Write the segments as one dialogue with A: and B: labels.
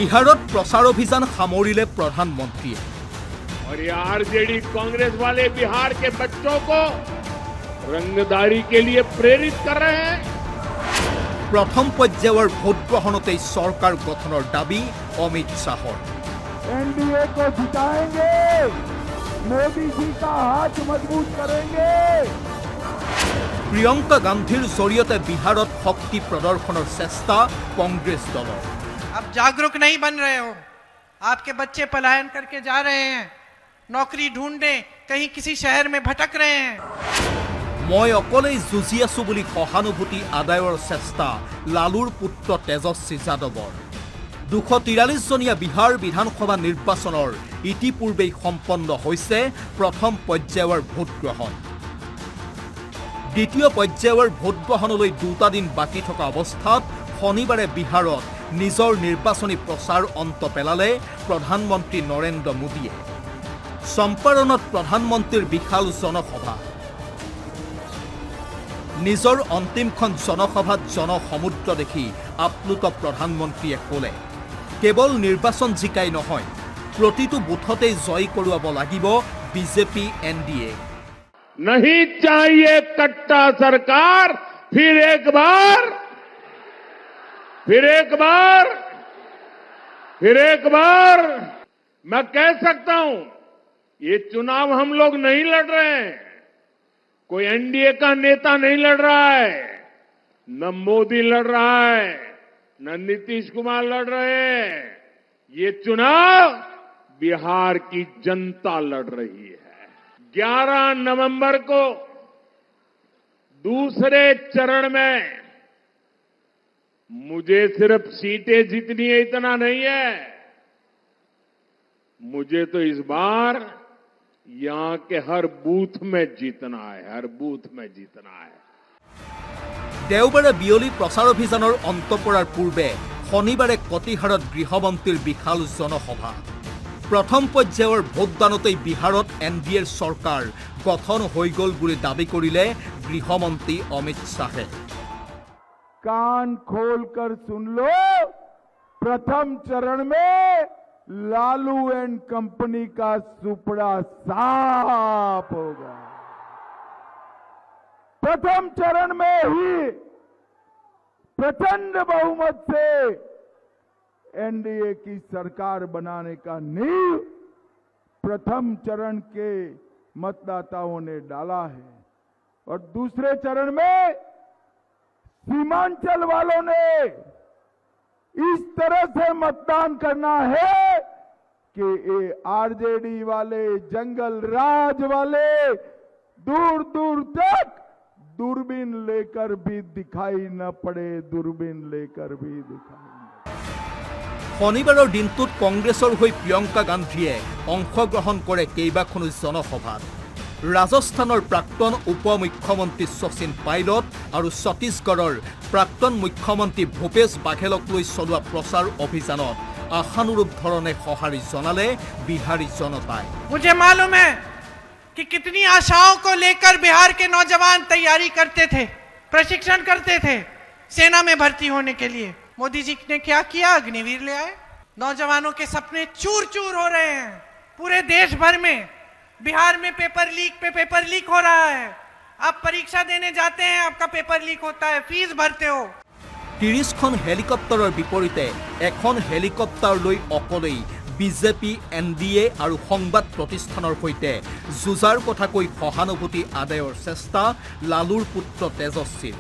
A: बिहारत प्रचार अभियान सामरिले प्रधानमंत्री।
B: और ये आरजेडी कांग्रेस वाले बिहार के बच्चों को रंगदारी के लिए प्रेरित कर रहे हैं।
A: प्रथम पर्यायर भोट ग्रहणते सरकार गठनर दाबी अमित शाहर।
C: एनडीए को जिताएंगे, मोदी जी का हाथ मजबूत करेंगे।
A: प्रियंका गांधीर जरिए बिहारत शक्ति प्रदर्शनर चेष्टा कांग्रेस दल।
D: आप जागरूक नहीं बन रहे हो, आपके बच्चे पलायन करके जा रहे हैं, नौकरी ढूंढने कहीं किसी शहर में भटक रहे हैं।
A: मैं अकले जुझि आसु बुली सहानुभूति आदायर चेष्टा लालुर पुत्र तेजस्वी यादवर। 243 जनिया बिहार विधानसभा निर्वाचনৰ इतिपूर्वे सम्पन्न হৈছে प्रथम पर्यायर भोट ग्रहण। द्वितीय पर्यायर भोट ग्रहणলৈ 2টা दिन बाकी থকা অৱস্থাত শনিবাৰে বিহাৰত নিজৰ নিৰ্বাচনী প্ৰচাৰ অন্ত পেলালে প্ৰধানমন্ত্ৰী নৰেন্দ্ৰ মোদীয়ে। চম্পাৰণত প্ৰধানমন্ত্ৰীৰ বিশাল জনসভা। নিজৰ অন্তিমখন জনসভাত জনসমুদ্ৰ দেখি আপ্লুত প্ৰধানমন্ত্ৰীয়ে ক'লে, কেৱল নিৰ্বাচন জিকাই নহয়, প্ৰতিটো বুথতে জয় কৰোৱাব লাগিব বিজেপি एनडीए।
B: नहीं चाहिए कट्टा सरकार। फिर एक बार मैं कह सकता हूं, ये चुनाव हम लोग नहीं लड़ रहे हैं, कोई एनडीए का नेता नहीं लड़ रहा है, न मोदी लड़ रहा है, न नीतीश कुमार लड़ रहे हैं। ये चुनाव बिहार की जनता लड़ रही है। 11 नवंबर को दूसरे चरण में मुझे सिर्फ सीटें जीतनी है इतना नहीं है, मुझे तो इस बार यहां के हर बूथ में जीतना है, हर बूथ में जीतना है।
A: देवबारे बियली प्रचार अभियानर अंत पड़ार पूर्वे शनिबारे कटिहारत गृहमंत्रीर विशाल जनसभा। प्रथम पर्यायर भोटदानते बिहारत एनडीएर सरकार गठन हो गल बुली दाबी करिले गृहमंत्री अमित शाहे।
C: कान खोलकर सुन लो, प्रथम चरण में लालू एंड कंपनी का सुपड़ा साफ होगा। प्रथम चरण में ही प्रचंड बहुमत से एनडीए की सरकार बनाने का नींव प्रथम चरण के मतदाताओं ने डाला है। और दूसरे चरण में सीमांचल वालों ने इस तरह से मतदान करना है कि ये आरजेडी वाले, जंगल राज वाले दूर दूर तक दूरबीन लेकर भी दिखाई न पड़े, दूरबीन लेकर भी दिखाई।
A: शनिबाৰৰ দিনটোত কংগ্ৰেছৰ হৈ প্ৰিয়ংকা গান্ধীয়ে অংশগ্ৰহণ কৰে কেইবাখনো জনসভাত। ৰাজস্থানৰ প্ৰাক্তন উপ মুখ্যমন্ত্ৰী শচীন পাইলট আৰু ছত্তীশগড়ৰ প্ৰাক্তন মুখ্যমন্ত্ৰী ভূপেশ বাঘেলক লৈ চলোৱা প্ৰচাৰ অভিযানত আশানুৰূপ ধৰণে সঁহাৰি জনালে বিহাৰী জনতাই।
D: मुझे मालूम है कि कितनी आशाओं को लेकर बिहार के नौजवान तैयारी करते थे, प्रशिक्षण करते थे सेना में भर्ती होने के लिए। मोदी जी ने क्या किया? अग्निवीर ले आए। नौजवानों के सपने चूर चूर हो रहे हैं पूरे देश भर में। बिहार में पेपर लीक हो रहा है। आप परीक्षा देने जाते हैं, आपका पेपर लीक होता है, फीस भरते हो।
A: 30খন হেলিকপ্টাৰৰ বিপৰীতে এখন হেলিকপ্টাৰ লৈ অকলেই বিজেপি এনডিএ আৰু সংবাদ প্ৰতিষ্ঠানৰ সৈতে যুঁজাৰ কথা কৈ সহানুভূতি আদায়ৰ চেষ্টা লালুৰ পুত্ৰ তেজস্বীৰ।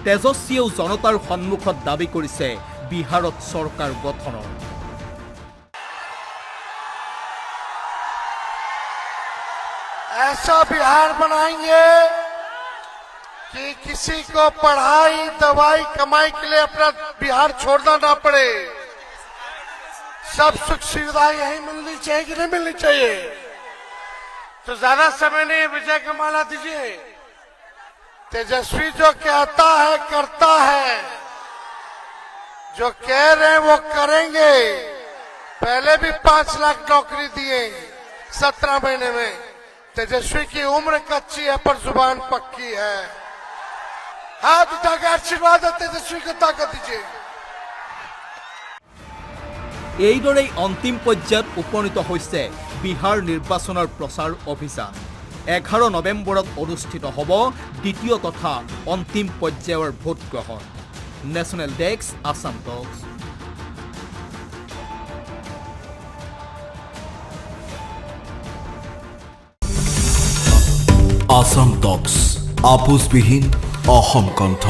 A: তেজস্বীয়েও জনতাৰ সন্মুখত দাবী কৰিছে বিহাৰত চৰকাৰ গঠনৰ।
E: ऐसा बिहार बनाएंगे कि किसी को पढ़ाई, दवाई, कमाई के लिए अपना बिहार छोड़ना ना पड़े। सब सुख सुविधा यही मिलनी चाहिए कि नहीं मिलनी चाहिए? तो ज्यादा समय नहीं, विजय का माला दीजिए। तेजस्वी जो कहता है करता है, जो कह रहे हैं वो करेंगे। पहले भी 5 लाख नौकरी दिए 17 महीने में। तेजस्वी की उम्र कच्ची है पर जुबान पक्की है। हाथ उठाकर आशीर्वाद तेजस्वी को ताकत दीजिए।
A: এইদৰেই অন্তিম পৰ্যায়ত উপনীত হৈছে বিহাৰ নিৰ্বাচনৰ প্ৰচাৰ অভিযান। 11 নৱেম্বৰত অনুষ্ঠিত হ'ব দ্বিতীয় তথা অন্তিম পৰ্যায়ৰ ভোটগ্ৰহণ। নেশ্যনেল ডেস্ক, আছাম টক্স।
F: আছাম টক্স আপোচবিহীন অসম কণ্ঠ।